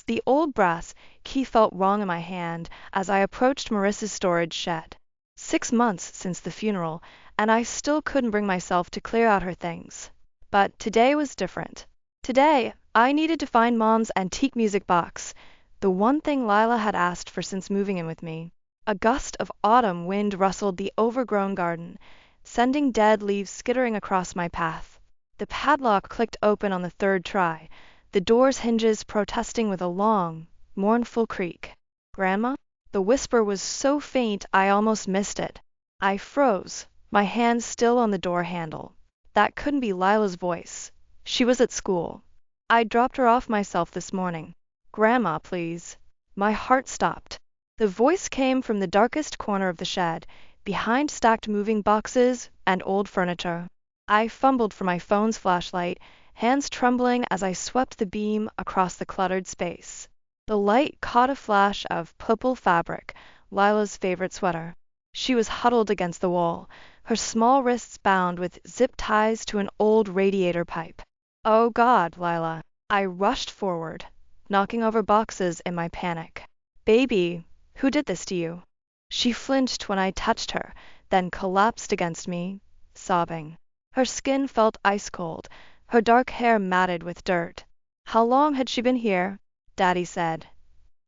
The old brass key felt wrong in my hand as I approached Marissa's storage shed. 6 months since the funeral, and I still couldn't bring myself to clear out her things. But today was different. Today, I needed to find Mom's antique music box, the one thing Lila had asked for since moving in with me. A gust of autumn wind rustled the overgrown garden, sending dead leaves skittering across my path. The padlock clicked open on the third try, the door's hinges protesting with a long, mournful creak. "Grandma?" The whisper was so faint I almost missed it. I froze, my hand still on the door handle. That couldn't be Lila's voice. She was at school. I dropped her off myself this morning. "Grandma, please." My heart stopped. The voice came from the darkest corner of the shed, behind stacked moving boxes and old furniture. I fumbled for my phone's flashlight, hands trembling as I swept the beam across the cluttered space. The light caught a flash of purple fabric, Lila's favorite sweater. She was huddled against the wall, her small wrists bound with zip ties to an old radiator pipe. "Oh God, Lila." I rushed forward, knocking over boxes in my panic. "Baby, who did this to you?" She flinched when I touched her, then collapsed against me, sobbing. Her skin felt ice cold, her dark hair matted with dirt. "How long had she been here?" Daddy said.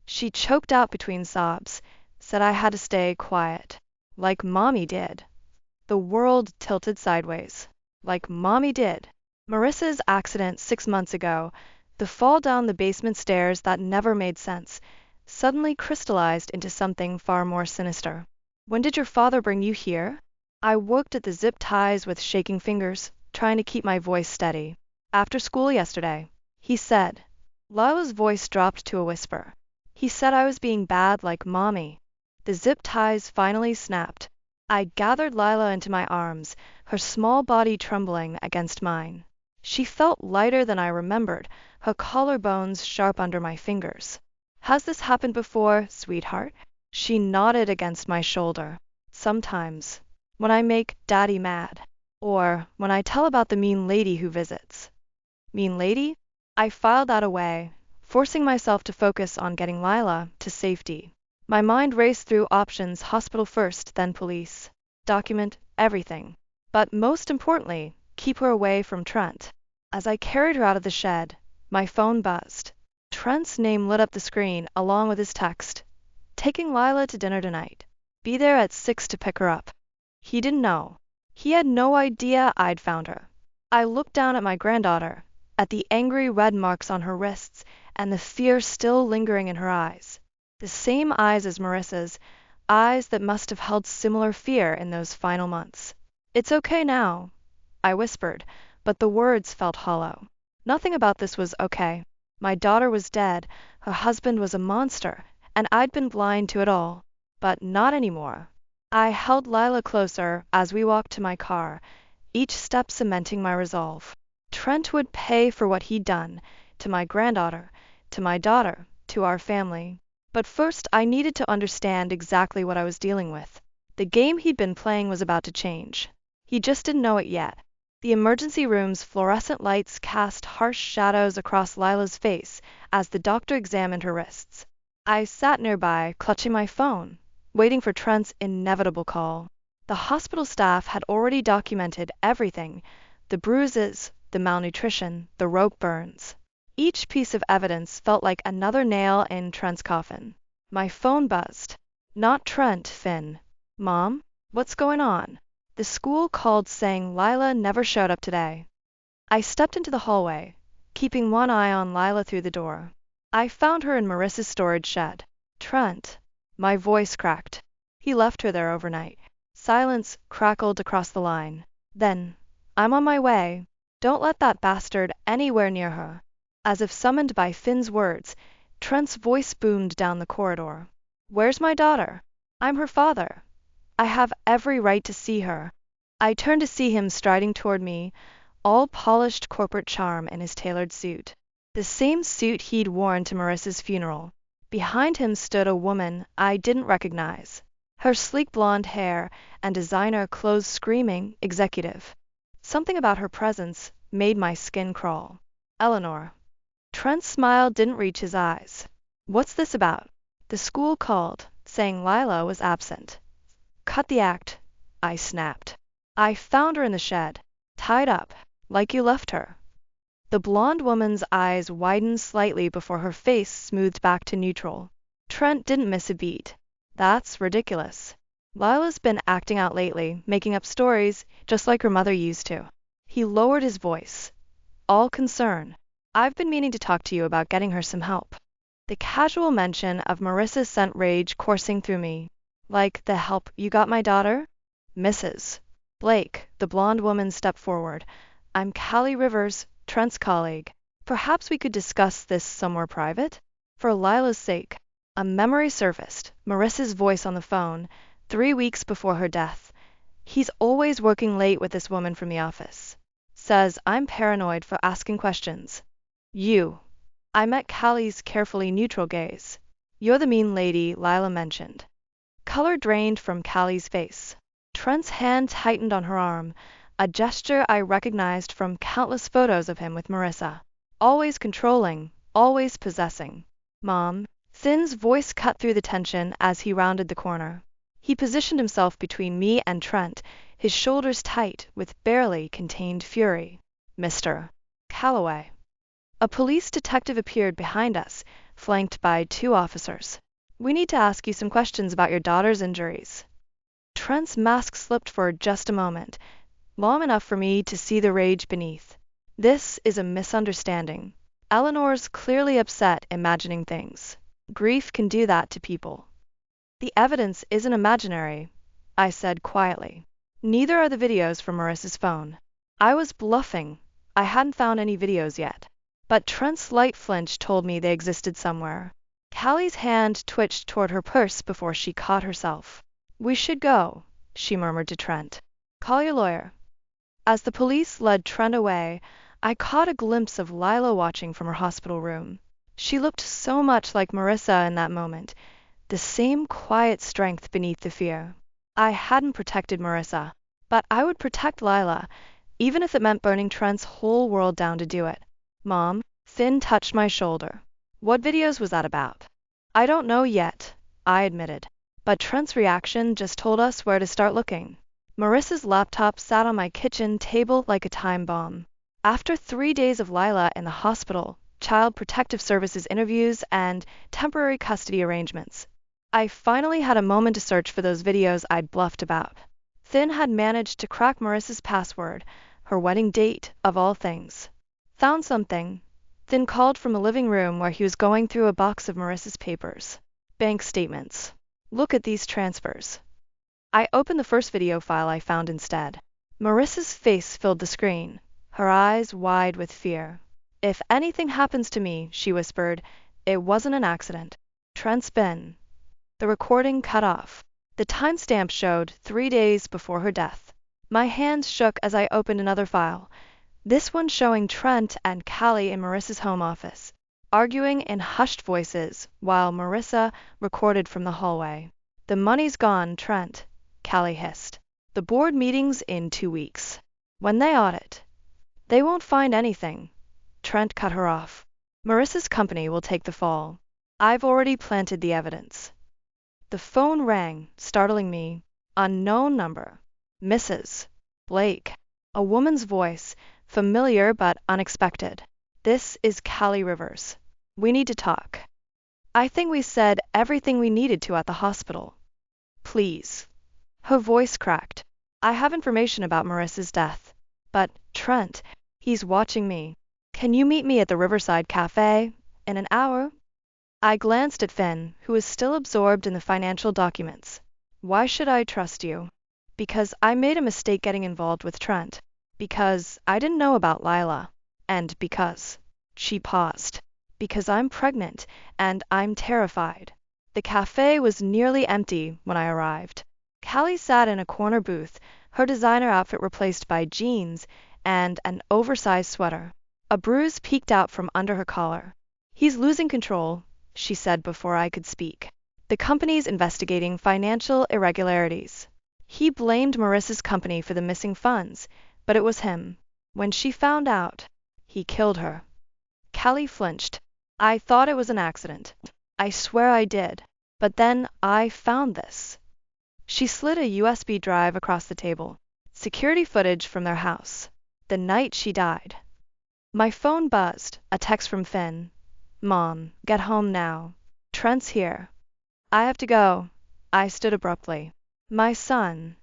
She choked out between sobs, said I had to stay quiet. Like Mommy did. The world tilted sideways. Like Mommy did. Marissa's accident 6 months ago, the fall down the basement stairs that never made sense, suddenly crystallized into something far more sinister. "When did your father bring you here?" I worked at the zip ties with shaking fingers, trying to keep my voice steady. "After school yesterday," he said. Lila's voice dropped to a whisper. "He said I was being bad like Mommy." The zip ties finally snapped. I gathered Lila into my arms, her small body trembling against mine. She felt lighter than I remembered, her collarbones sharp under my fingers. "Has this happened before, sweetheart?" She nodded against my shoulder. "Sometimes. When I make Daddy mad. Or when I tell about the mean lady who visits." "Mean lady?" I filed that away, forcing myself to focus on getting Lila to safety. My mind raced through options: hospital first, then police. Document everything. But most importantly, keep her away from Trent. As I carried her out of the shed, my phone buzzed. Trent's name lit up the screen along with his text. "Taking Lila to dinner tonight. Be there at 6 to pick her up." He didn't know. He had no idea I'd found her. I looked down at my granddaughter, at the angry red marks on her wrists and the fear still lingering in her eyes. The same eyes as Marissa's, eyes that must have held similar fear in those final months. "It's okay now," I whispered, but the words felt hollow. Nothing about this was okay. My daughter was dead, her husband was a monster, and I'd been blind to it all. But not anymore. I held Lila closer as we walked to my car, each step cementing my resolve. Trent would pay for what he'd done, to my granddaughter, to my daughter, to our family. But first I needed to understand exactly what I was dealing with. The game he'd been playing was about to change. He just didn't know it yet. The emergency room's fluorescent lights cast harsh shadows across Lila's face as the doctor examined her wrists. I sat nearby, clutching my phone, waiting for Trent's inevitable call. The hospital staff had already documented everything: the bruises, the malnutrition, the rope burns. Each piece of evidence felt like another nail in Trent's coffin. My phone buzzed. "Not Trent, Finn." "Mom? What's going on?" The school called saying Lila never showed up today. I stepped into the hallway, keeping one eye on Lila through the door. I found her in Marissa's storage shed. "Trent." My voice cracked. "He left her there overnight." Silence crackled across the line. Then, "I'm on my way. Don't let that bastard anywhere near her." As if summoned by Finn's words, Trent's voice boomed down the corridor. "Where's my daughter? I'm her father. I have every right to see her." I turned to see him striding toward me, all polished corporate charm in his tailored suit. The same suit he'd worn to Marissa's funeral. Behind him stood a woman I didn't recognize, her sleek blonde hair and designer clothes screaming executive. Something about her presence made my skin crawl. "Eleanor." Trent's smile didn't reach his eyes. What's this about? The school called, saying Lila was absent. Cut the act, I snapped. I found her in the shed, tied up, like you left her. The blonde woman's eyes widened slightly before her face smoothed back to neutral. Trent didn't miss a beat. That's ridiculous. Lila's been acting out lately, making up stories, just like her mother used to. He lowered his voice. All concern. I've been meaning to talk to you about getting her some help. The casual mention of Marissa sent rage coursing through me. Like the help you got my daughter? Mrs. Blake, the blonde woman stepped forward. I'm Callie Rivers, Trent's colleague. Perhaps we could discuss this somewhere private? For Lila's sake. A memory surfaced, Marissa's voice on the phone, 3 weeks before her death. He's always working late with this woman from the office. Says I'm paranoid for asking questions. You. I met Callie's carefully neutral gaze. You're the mean lady Lila mentioned. Color drained from Callie's face. Trent's hand tightened on her arm, a gesture I recognized from countless photos of him with Marissa. Always controlling, always possessing. Mom. Finn's voice cut through the tension as he rounded the corner. He positioned himself between me and Trent, his shoulders tight with barely contained fury. Mr. Calloway. A police detective appeared behind us, flanked by 2 officers. We need to ask you some questions about your daughter's injuries. Trent's mask slipped for just a moment, long enough for me to see the rage beneath. This is a misunderstanding. Eleanor's clearly upset imagining things. Grief can do that to people. The evidence isn't imaginary, I said quietly. Neither are the videos from Marissa's phone. I was bluffing. I hadn't found any videos yet. But Trent's light flinch told me they existed somewhere. Callie's hand twitched toward her purse before she caught herself. We should go, she murmured to Trent. Call your lawyer. As the police led Trent away, I caught a glimpse of Lila watching from her hospital room. She looked so much like Marissa in that moment, the same quiet strength beneath the fear. I hadn't protected Marissa, but I would protect Lila, even if it meant burning Trent's whole world down to do it. Mom, Finn touched my shoulder. What videos was that about? I don't know yet, I admitted, but Trent's reaction just told us where to start looking. Marissa's laptop sat on my kitchen table like a time bomb. After 3 days of Lila in the hospital, Child Protective Services interviews, and temporary custody arrangements, I finally had a moment to search for those videos I'd bluffed about. Finn had managed to crack Marissa's password, her wedding date of all things. Found something. Finn called from a living room where he was going through a box of Marissa's papers. Bank statements. Look at these transfers. I opened the first video file I found instead. Marissa's face filled the screen, her eyes wide with fear. If anything happens to me, she whispered, it wasn't an accident. Trent's been. The recording cut off. The timestamp showed 3 days before her death. My hands shook as I opened another file, this one showing Trent and Callie in Marissa's home office, arguing in hushed voices while Marissa recorded from the hallway. The money's gone, Trent, Callie hissed. The board meeting's in 2 weeks. When they audit, they won't find anything. Trent cut her off. Marissa's company will take the fall. I've already planted the evidence. The phone rang, startling me. Unknown number. Mrs. Blake. A woman's voice, familiar but unexpected. This is Callie Rivers. We need to talk. I think we said everything we needed to at the hospital. Please. Her voice cracked. I have information about Marissa's death. But, Trent, he's watching me. Can you meet me at the Riverside Cafe in an hour? I glanced at Finn, who was still absorbed in the financial documents. Why should I trust you? Because I made a mistake getting involved with Trent. Because I didn't know about Lila. And because. She paused. Because I'm pregnant, and I'm terrified. The cafe was nearly empty when I arrived. Callie sat in a corner booth, her designer outfit replaced by jeans and an oversized sweater. A bruise peeked out from under her collar. He's losing control, she said before I could speak. The company's investigating financial irregularities. He blamed Marissa's company for the missing funds, but it was him. When she found out, he killed her. Callie flinched. I thought it was an accident. I swear I did. But then I found this. She slid a USB drive across the table. Security footage from their house. The night she died. My phone buzzed. A text from Finn. Mom, get home now. Trent's here. I have to go. I stood abruptly. My son.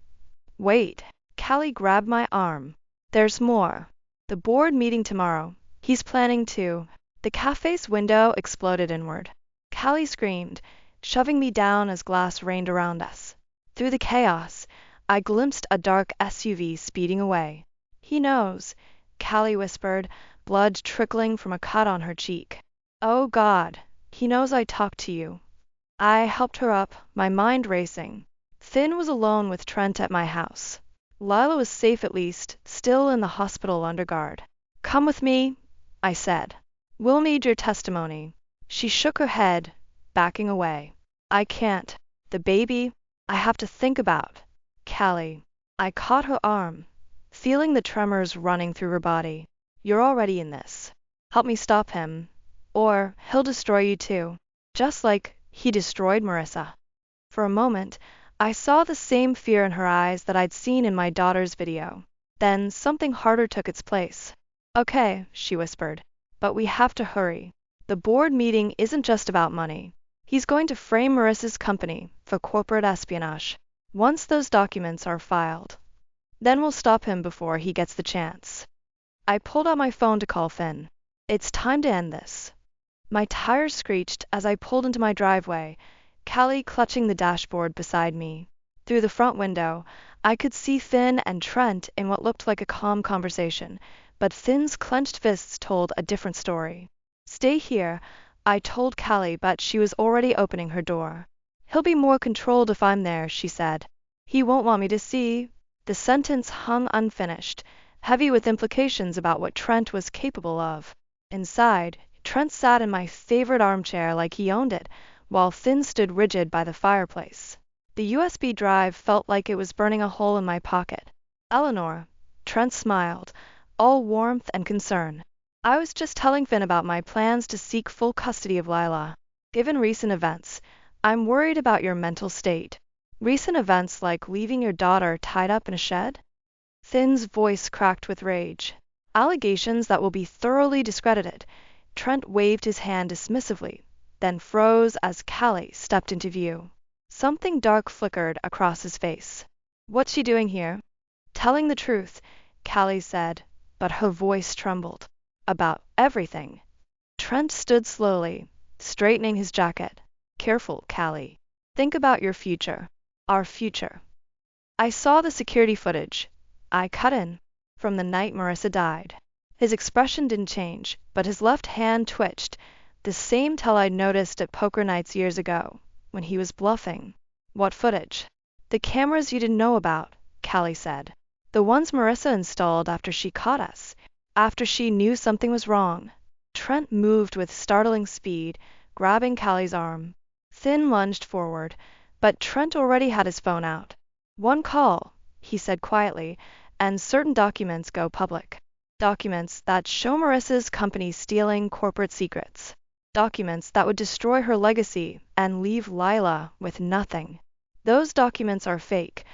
Wait. Callie grabbed my arm. There's more. The board meeting tomorrow. He's planning to. The cafe's window exploded inward. Callie screamed, shoving me down as glass rained around us. Through the chaos, I glimpsed a dark SUV speeding away. He knows, Callie whispered, blood trickling from a cut on her cheek. Oh God, he knows I talked to you. I helped her up, my mind racing. Finn was alone with Trent at my house. Lila was safe at least, still in the hospital under guard. Come with me, I said. We'll need your testimony. She shook her head, backing away. I can't. The baby, I have to think about. Callie. I caught her arm, feeling the tremors running through her body. You're already in this. Help me stop him, or he'll destroy you too, just like he destroyed Marissa. For a moment, I saw the same fear in her eyes that I'd seen in my daughter's video. Then something harder took its place. Okay, she whispered, but we have to hurry. The board meeting isn't just about money. He's going to frame Marissa's company for corporate espionage. Once those documents are filed, then we'll stop him before he gets the chance. I pulled out my phone to call Finn. It's time to end this. My tires screeched as I pulled into my driveway, Callie clutching the dashboard beside me. Through the front window, I could see Finn and Trent in what looked like a calm conversation, but Finn's clenched fists told a different story. Stay here, I told Callie, but she was already opening her door. He'll be more controlled if I'm there, she said. He won't want me to see. The sentence hung unfinished, heavy with implications about what Trent was capable of. Inside, Trent sat in my favorite armchair like he owned it, while Finn stood rigid by the fireplace. The USB drive felt like it was burning a hole in my pocket. Eleanor, Trent smiled, all warmth and concern. I was just telling Finn about my plans to seek full custody of Lila. Given recent events, I'm worried about your mental state. Recent events like leaving your daughter tied up in a shed? Finn's voice cracked with rage. Allegations that will be thoroughly discredited. Trent waved his hand dismissively, then froze as Callie stepped into view. Something dark flickered across his face. What's she doing here? Telling the truth, Callie said, but her voice trembled. About everything. Trent stood slowly, straightening his jacket. Careful, Callie. Think about your future. Our future. I saw the security footage. I cut in. From the night Marissa died. His expression didn't change, but his left hand twitched, the same tell I'd noticed at poker nights years ago, when he was bluffing. What footage? The cameras you didn't know about, Callie said. The ones Marissa installed after she caught us, after she knew something was wrong. Trent moved with startling speed, grabbing Callie's arm. Finn lunged forward, but Trent already had his phone out. One call, he said quietly, and certain documents go public. Documents that show Marissa's company stealing corporate secrets. Documents that would destroy her legacy and leave Lila with nothing. Those documents are fake,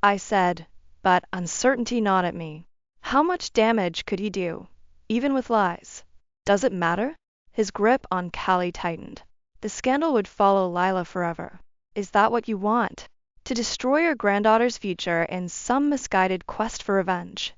I said, but uncertainty gnawed at me. How much damage could he do, even with lies? Does it matter? His grip on Callie tightened. The scandal would follow Lila forever. Is that what you want? To destroy your granddaughter's future in some misguided quest for revenge?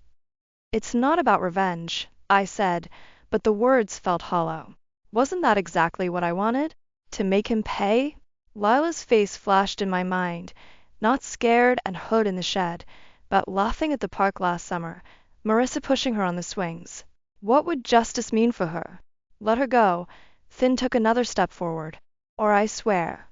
It's not about revenge, I said, but the words felt hollow. Wasn't that exactly what I wanted? To make him pay? Lila's face flashed in my mind, not scared and hood in the shed, but laughing at the park last summer, Marissa pushing her on the swings. What would justice mean for her? Let her go. Finn took another step forward. Or I swear.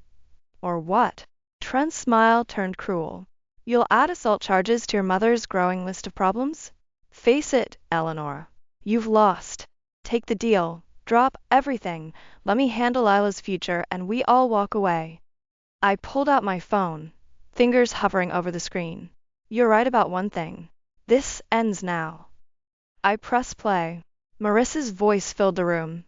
Or what? Trent's smile turned cruel. You'll add assault charges to your mother's growing list of problems? Face it, Eleanor. You've lost. Take the deal. Drop everything. Let me handle Lila's future and we all walk away. I pulled out my phone, fingers hovering over the screen. You're right about one thing. This ends now. I pressed play. Marissa's voice filled the room,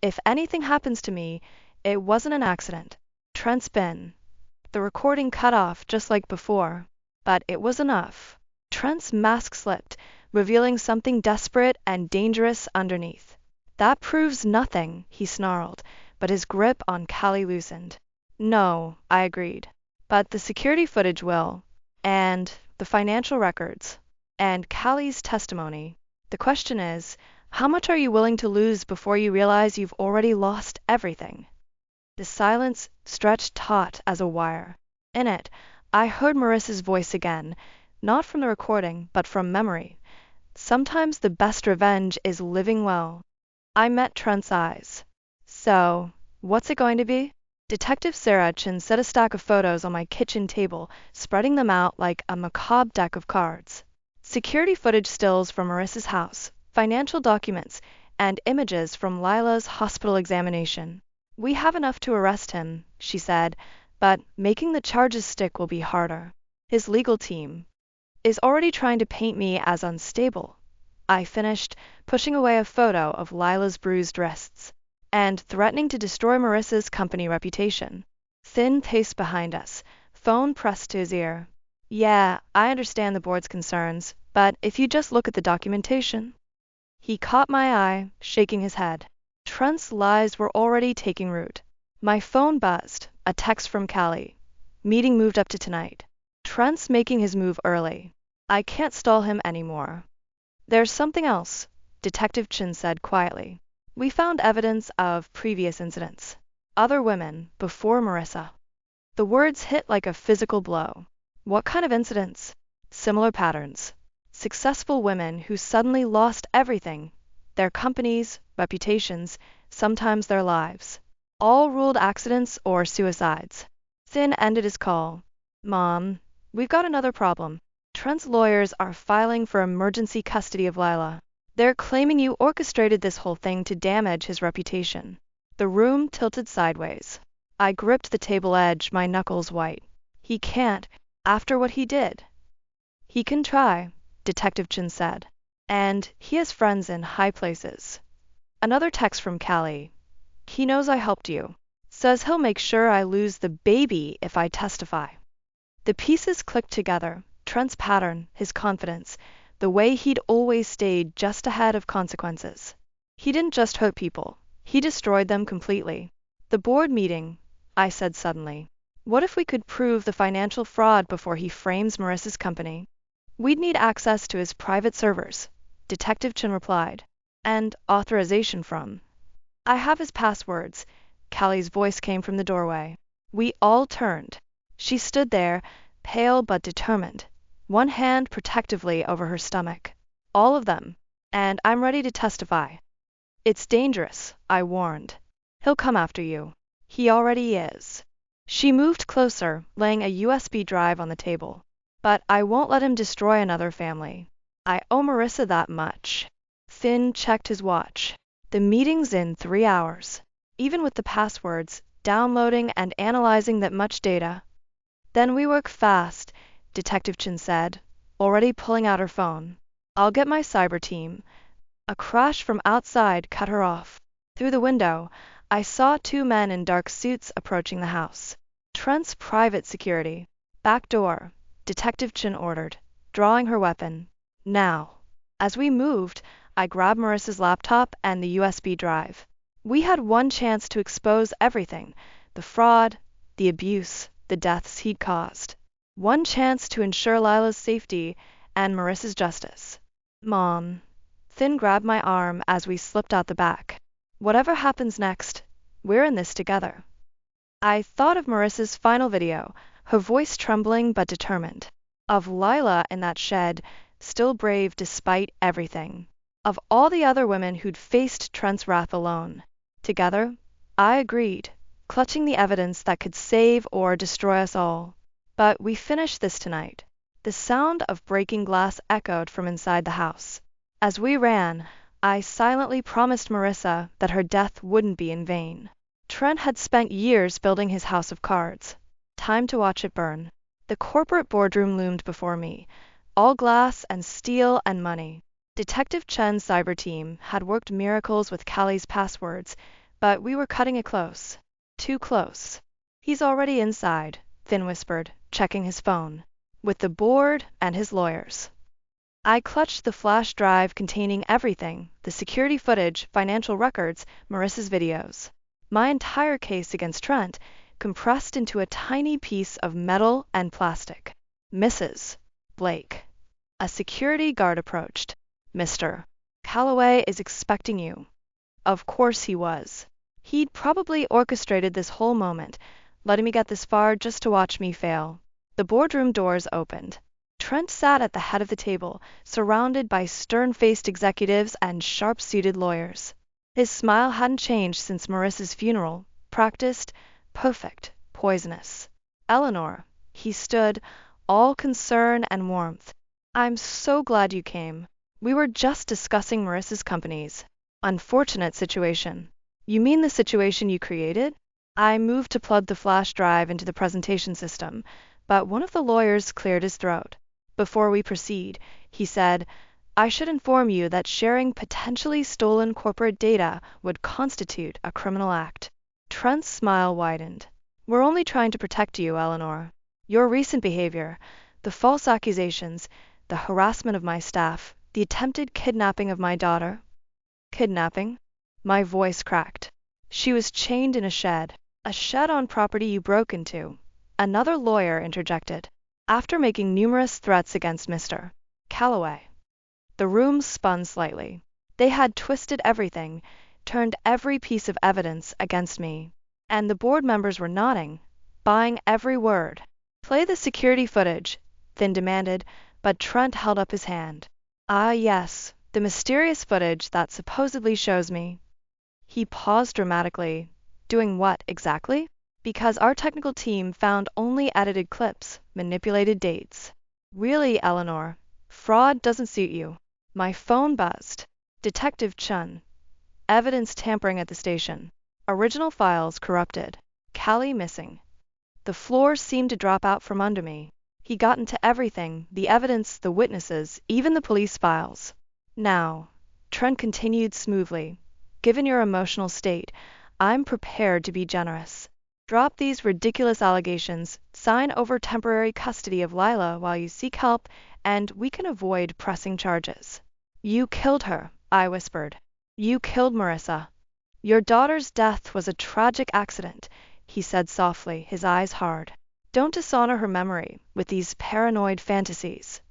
If anything happens to me, it wasn't an accident. Trent's been. The recording cut off just like before, but it was enough. Trent's mask slipped, revealing something desperate and dangerous underneath. That proves nothing, he snarled, but his grip on Callie loosened. No, I agreed. But the security footage will, and the financial records, and Callie's testimony. The question is, how much are you willing to lose before you realize you've already lost everything? The silence stretched taut as a wire. In it, I heard Marissa's voice again, not from the recording, but from memory. Sometimes the best revenge is living well. I met Trent's eyes. So, what's it going to be? Detective Sarachin set a stack of photos on my kitchen table, spreading them out like a macabre deck of cards. Security footage stills from Marissa's house, financial documents, and images from Lila's hospital examination. We have enough to arrest him, she said, but making the charges stick will be harder. His legal team is already trying to paint me as unstable. I finished, pushing away a photo of Lila's bruised wrists, and threatening to destroy Marissa's company reputation. Thin paced behind us, phone pressed to his ear. Yeah, I understand the board's concerns, but if you just look at the documentation. He caught my eye, shaking his head. Trent's lies were already taking root. My phone buzzed, a text from Callie. Meeting moved up to tonight. Trent's making his move early. I can't stall him anymore. There's something else, Detective Chin said quietly. We found evidence of previous incidents. Other women, before Marissa. The words hit like a physical blow. What kind of incidents? Similar patterns. Successful women who suddenly lost everything. Their companies, reputations, sometimes their lives. All ruled accidents or suicides. Thin ended his call. Mom, we've got another problem. Trent's lawyers are filing for emergency custody of Lila. They're claiming you orchestrated this whole thing to damage his reputation. The room tilted sideways. I gripped the table edge, my knuckles white. He can't, after what he did. He can try, Detective Chin said. And he has friends in high places. Another text from Callie. He knows I helped you. Says he'll make sure I lose the baby if I testify. The pieces clicked together. Trent's pattern, his confidence, the way he'd always stayed just ahead of consequences. He didn't just hurt people. He destroyed them completely. The board meeting, I said suddenly. What if we could prove the financial fraud before he frames Marissa's company? We'd need access to his private servers, Detective Chin replied. And authorization from. I have his passwords. Callie's voice came from the doorway. We all turned. She stood there, pale but determined, one hand protectively over her stomach. All of them. And I'm ready to testify. It's dangerous, I warned. He'll come after you. He already is. She moved closer, laying a USB drive on the table. But I won't let him destroy another family. I owe Marissa that much. Finn checked his watch. The meeting's in 3 hours. Even with the passwords, downloading and analyzing that much data. Then we work fast, Detective Chin said, already pulling out her phone. I'll get my cyber team. A crash from outside cut her off. Through the window, I saw 2 men in dark suits approaching the house. Trent's private security. Back door, Detective Chin ordered, drawing her weapon. Now. As we moved, I grabbed Marissa's laptop and the USB drive. We had one chance to expose everything, the fraud, the abuse, the deaths he'd caused. One chance to ensure Lila's safety and Marissa's justice. Mom. Finn grabbed my arm as we slipped out the back. Whatever happens next, we're in this together. I thought of Marissa's final video, her voice trembling but determined. Of Lila in that shed, still brave despite everything. Of all the other women who'd faced Trent's wrath alone. Together, I agreed, clutching the evidence that could save or destroy us all. But we finished this tonight. The sound of breaking glass echoed from inside the house. As we ran, I silently promised Marissa that her death wouldn't be in vain. Trent had spent years building his house of cards. Time to watch it burn. The corporate boardroom loomed before me, all glass and steel and money. Detective Chen's cyber team had worked miracles with Callie's passwords, but we were cutting it close. Too close. He's already inside, Finn whispered, checking his phone. With the board and his lawyers. I clutched the flash drive containing everything, the security footage, financial records, Marissa's videos. My entire case against Trent, compressed into a tiny piece of metal and plastic. Mrs. Blake. A security guard approached. Mr. Calloway is expecting you. Of course he was. He'd probably orchestrated this whole moment, letting me get this far just to watch me fail. The boardroom doors opened. Trent sat at the head of the table, surrounded by stern-faced executives and sharp-suited lawyers. His smile hadn't changed since Marissa's funeral, practiced, perfect, poisonous. Eleanor, he stood, all concern and warmth. I'm so glad you came. We were just discussing Marissa's companies. Unfortunate situation. You mean the situation you created? I moved to plug the flash drive into the presentation system, but one of the lawyers cleared his throat. Before we proceed, he said, I should inform you that sharing potentially stolen corporate data would constitute a criminal act. Trent's smile widened. We're only trying to protect you, Eleanor. Your recent behavior, the false accusations, the harassment of my staff, the attempted kidnapping of my daughter. Kidnapping? My voice cracked. She was chained in a shed on property you broke into. Another lawyer interjected. After making numerous threats against Mr. Calloway. The room spun slightly. They had twisted everything, turned every piece of evidence against me. And the board members were nodding, buying every word. Play the security footage, Finn demanded, but Trent held up his hand. Ah, yes, the mysterious footage that supposedly shows me. He paused dramatically. Doing what exactly? Because our technical team found only edited clips, manipulated dates. Really, Eleanor, fraud doesn't suit you. My phone buzzed. Detective Chun. Evidence tampering at the station. Original files corrupted. Callie missing. The floor seemed to drop out from under me. He got into everything, the evidence, the witnesses, even the police files. Now, Trent continued smoothly, given your emotional state, I'm prepared to be generous. Drop these ridiculous allegations, sign over temporary custody of Lila while you seek help, and we can avoid pressing charges. You killed her, I whispered. You killed Marissa. Your daughter's death was a tragic accident, he said softly, his eyes hard. Don't dishonor her memory with these paranoid fantasies.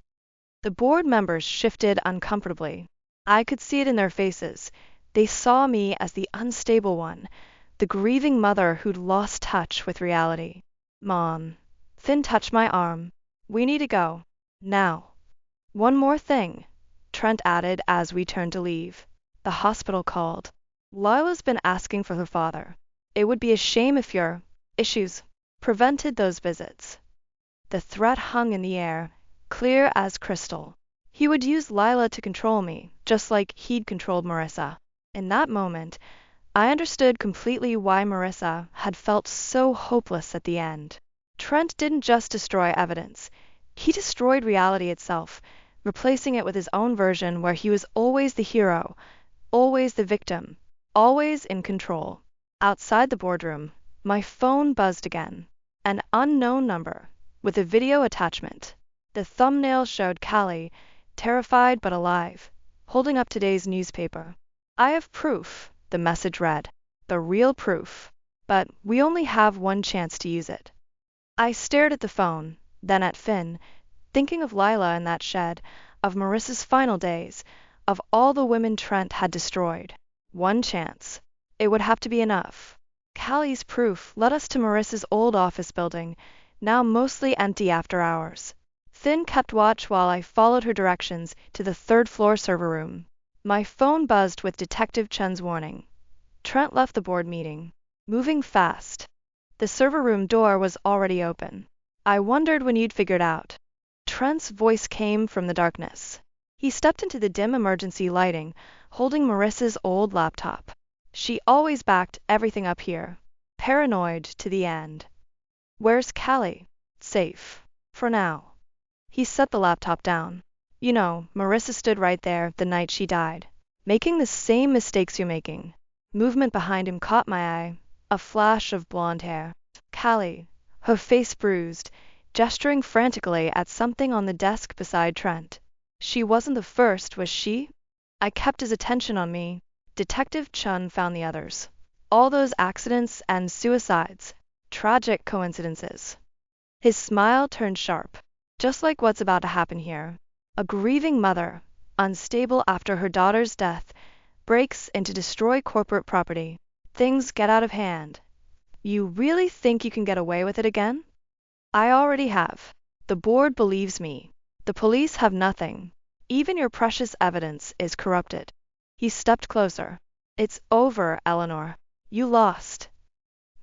The board members shifted uncomfortably. I could see it in their faces. They saw me as the unstable one, the grieving mother who'd lost touch with reality. Mom. Finn touched my arm. We need to go. Now. One more thing, Trent added as we turned to leave. The hospital called. Lila's been asking for her father. It would be a shame if your issues prevented those visits. The threat hung in the air, clear as crystal. He would use Lila to control me, just like he'd controlled Marissa. In that moment, I understood completely why Marissa had felt so hopeless at the end. Trent didn't just destroy evidence. He destroyed reality itself, replacing it with his own version where he was always the hero, always the victim, always in control. Outside the boardroom, my phone buzzed again. An unknown number, with a video attachment. The thumbnail showed Callie, terrified but alive, holding up today's newspaper. I have proof, the message read. The real proof. But we only have one chance to use it. I stared at the phone, then at Finn, thinking of Lila in that shed, of Marissa's final days, of all the women Trent had destroyed. One chance. It would have to be enough. Callie's proof led us to Marissa's old office building, now mostly empty after hours. Finn kept watch while I followed her directions to the third-floor server room. My phone buzzed with Detective Chun's warning. Trent left the board meeting, moving fast. The server room door was already open. I wondered when you'd figured out. Trent's voice came from the darkness. He stepped into the dim emergency lighting, holding Marissa's old laptop. She always backed everything up here, paranoid to the end. Where's Callie? Safe. For now. He set the laptop down. You know, Marissa stood right there the night she died, making the same mistakes you're making. Movement behind him caught my eye, a flash of blonde hair. Callie, her face bruised, gesturing frantically at something on the desk beside Trent. She wasn't the first, was she? I kept his attention on me. Detective Chun found the others. All those accidents and suicides. Tragic coincidences. His smile turned sharp. Just like what's about to happen here. A grieving mother, unstable after her daughter's death, breaks in to destroy corporate property. Things get out of hand. You really think you can get away with it again? I already have. The board believes me. The police have nothing. Even your precious evidence is corrupted. He stepped closer. It's over, Eleanor. You lost.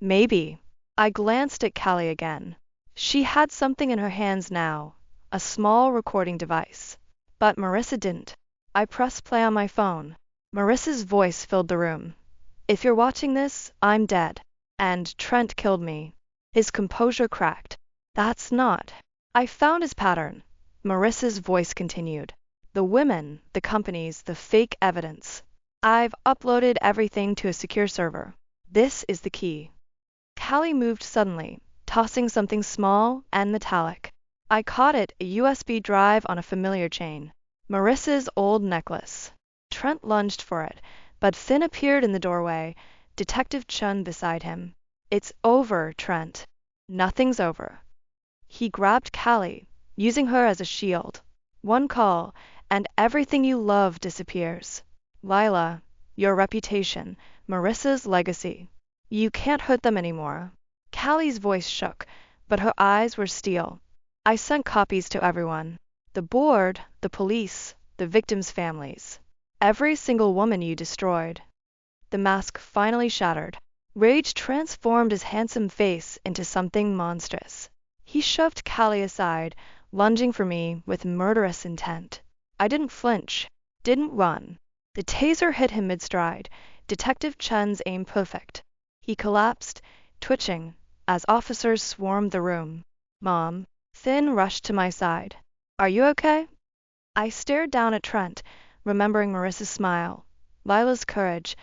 Maybe. I glanced at Callie again. She had something in her hands now, a small recording device. But Marissa didn't. I pressed play on my phone. Marissa's voice filled the room. If you're watching this, I'm dead. And Trent killed me. His composure cracked. That's not. I found his pattern. Marissa's voice continued. The women, the companies, the fake evidence. I've uploaded everything to a secure server. This is the key. Callie moved suddenly, tossing something small and metallic. I caught it, a USB drive on a familiar chain. Marissa's old necklace. Trent lunged for it, but Finn appeared in the doorway, Detective Chun beside him. It's over, Trent. Nothing's over. He grabbed Callie, using her as a shield. One call, and everything you love disappears. Lila, your reputation, Marissa's legacy. You can't hurt them anymore. Callie's voice shook, but her eyes were steel. I sent copies to everyone. The board, the police, the victims' families. Every single woman you destroyed. The mask finally shattered. Rage transformed his handsome face into something monstrous. He shoved Callie aside, lunging for me with murderous intent. I didn't flinch, didn't run. The taser hit him mid-stride, Detective Chun's aim perfect. He collapsed, twitching, as officers swarmed the room. Mom, Finn rushed to my side. Are you okay? I stared down at Trent, remembering Marissa's smile, Lila's courage,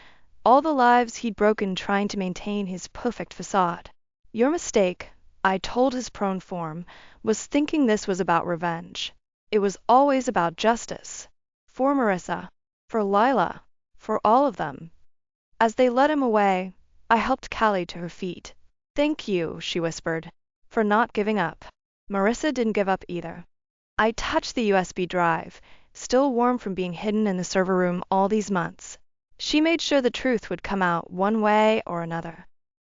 all the lives he'd broken trying to maintain his perfect facade. Your mistake, I told his prone form, was thinking this was about revenge. It was always about justice. For Marissa, for Lila, for all of them. As they led him away, I helped Callie to her feet. Thank you, she whispered, for not giving up. Marissa didn't give up either. I touched the USB drive, still warm from being hidden in the server room all these months. She made sure the truth would come out one way or another.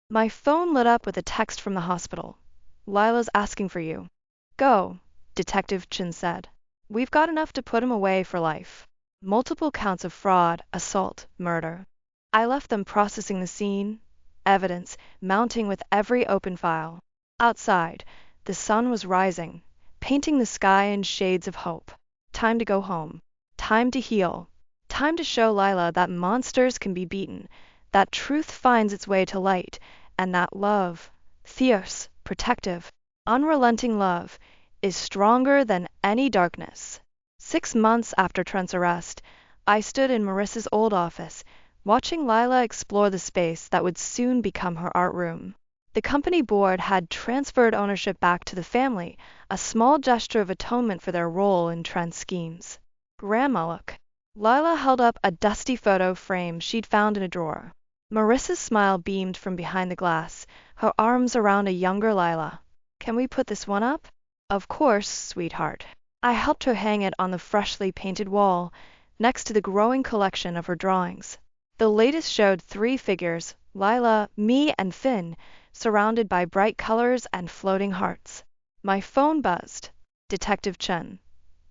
My phone lit up with a text from the hospital. Lila's asking for you. Go, Detective Chin said. We've got enough to put him away for life. Multiple counts of fraud, assault, murder. I left them processing the scene, evidence mounting with every open file. Outside, the sun was rising, painting the sky in shades of hope. Time to go home. Time to heal. Time to show Lila that monsters can be beaten, that truth finds its way to light, and that love, fierce, protective, unrelenting love, is stronger than any darkness. 6 months after Trent's arrest, I stood in Marissa's old office, watching Lila explore the space that would soon become her art room. The company board had transferred ownership back to the family, a small gesture of atonement for their role in Trent's schemes. Grandma, look. Lila held up a dusty photo frame she'd found in a drawer. Marissa's smile beamed from behind the glass, her arms around a younger Lila. Can we put this one up? Of course, sweetheart. I helped her hang it on the freshly painted wall, next to the growing collection of her drawings. The latest showed 3 figures, Lila, me, and Finn, surrounded by bright colors and floating hearts. My phone buzzed. Detective Chen.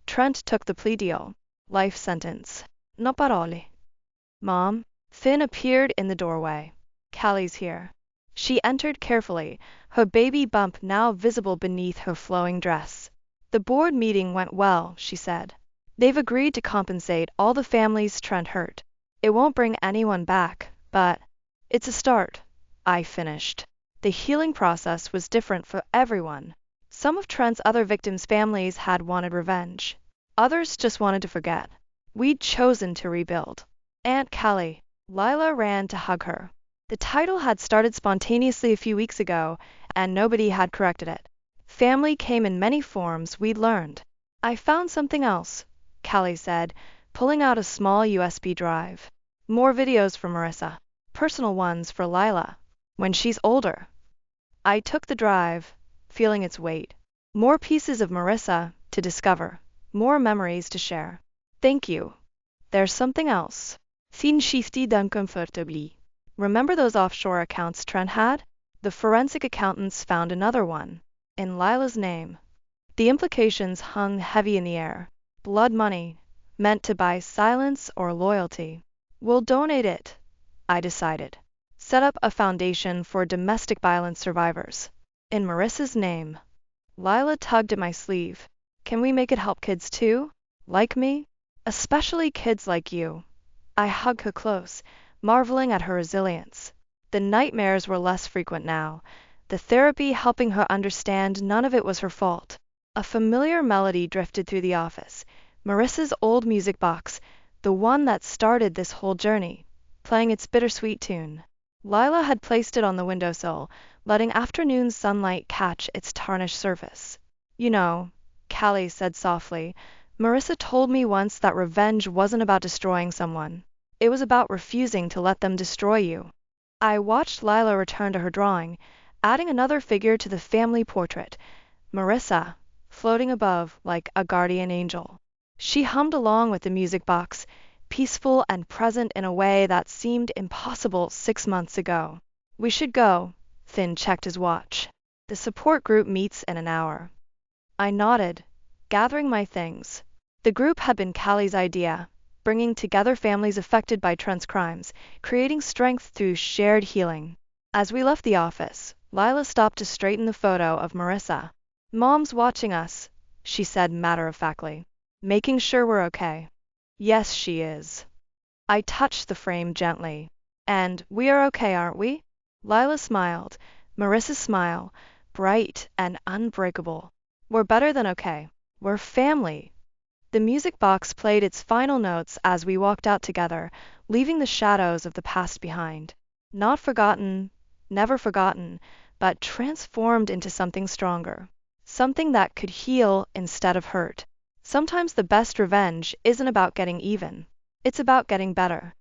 Trent took the plea deal. Life sentence. No parole. Mom, Finn appeared in the doorway. Callie's here. She entered carefully, her baby bump now visible beneath her flowing dress. The board meeting went well, she said. They've agreed to compensate all the families Trent hurt. It won't bring anyone back, but it's a start. I finished. The healing process was different for everyone. Some of Trent's other victims' families had wanted revenge. Others just wanted to forget. We'd chosen to rebuild. Aunt Callie, Lila ran to hug her. The title had started spontaneously a few weeks ago, and nobody had corrected it. Family came in many forms, we'd learned. I found something else, Callie said, pulling out a small USB drive. More videos for Marissa. Personal ones for Lila. When she's older. I took the drive, feeling its weight. More pieces of Marissa to discover. More memories to share. Thank you. There's something else. Sin shifty uncomfortably. Remember those offshore accounts Trent had? The forensic accountants found another one. In Lila's name. The implications hung heavy in the air. Blood money, meant to buy silence or loyalty. We'll donate it, I decided. Set up a foundation for domestic violence survivors. In Marissa's name. Lila tugged at my sleeve. Can we make it help kids too? Like me? Especially kids like you. I hugged her close, marveling at her resilience. The nightmares were less frequent now, the therapy helping her understand none of it was her fault. A familiar melody drifted through the office, Marissa's old music box, the one that started this whole journey, playing its bittersweet tune. Lila had placed it on the windowsill, letting afternoon sunlight catch its tarnished surface. You know, Callie said softly, Marissa told me once that revenge wasn't about destroying someone. It was about refusing to let them destroy you. I watched Lila return to her drawing, adding another figure to the family portrait, Marissa, floating above like a guardian angel. She hummed along with the music box, peaceful and present in a way that seemed impossible 6 months ago. We should go. Finn checked his watch. The support group meets in an hour. I nodded, gathering my things. The group had been Callie's idea, bringing together families affected by Trent's crimes, creating strength through shared healing. As we left the office, Lila stopped to straighten the photo of Marissa. Mom's watching us, she said matter-of-factly, making sure we're okay. Yes, she is. I touched the frame gently. And we are okay, aren't we? Lila smiled, Marissa's smile, bright and unbreakable. We're better than okay. We're family. The music box played its final notes as we walked out together, leaving the shadows of the past behind. Not forgotten, never forgotten, but transformed into something stronger. Something that could heal instead of hurt. Sometimes the best revenge isn't about getting even. It's about getting better.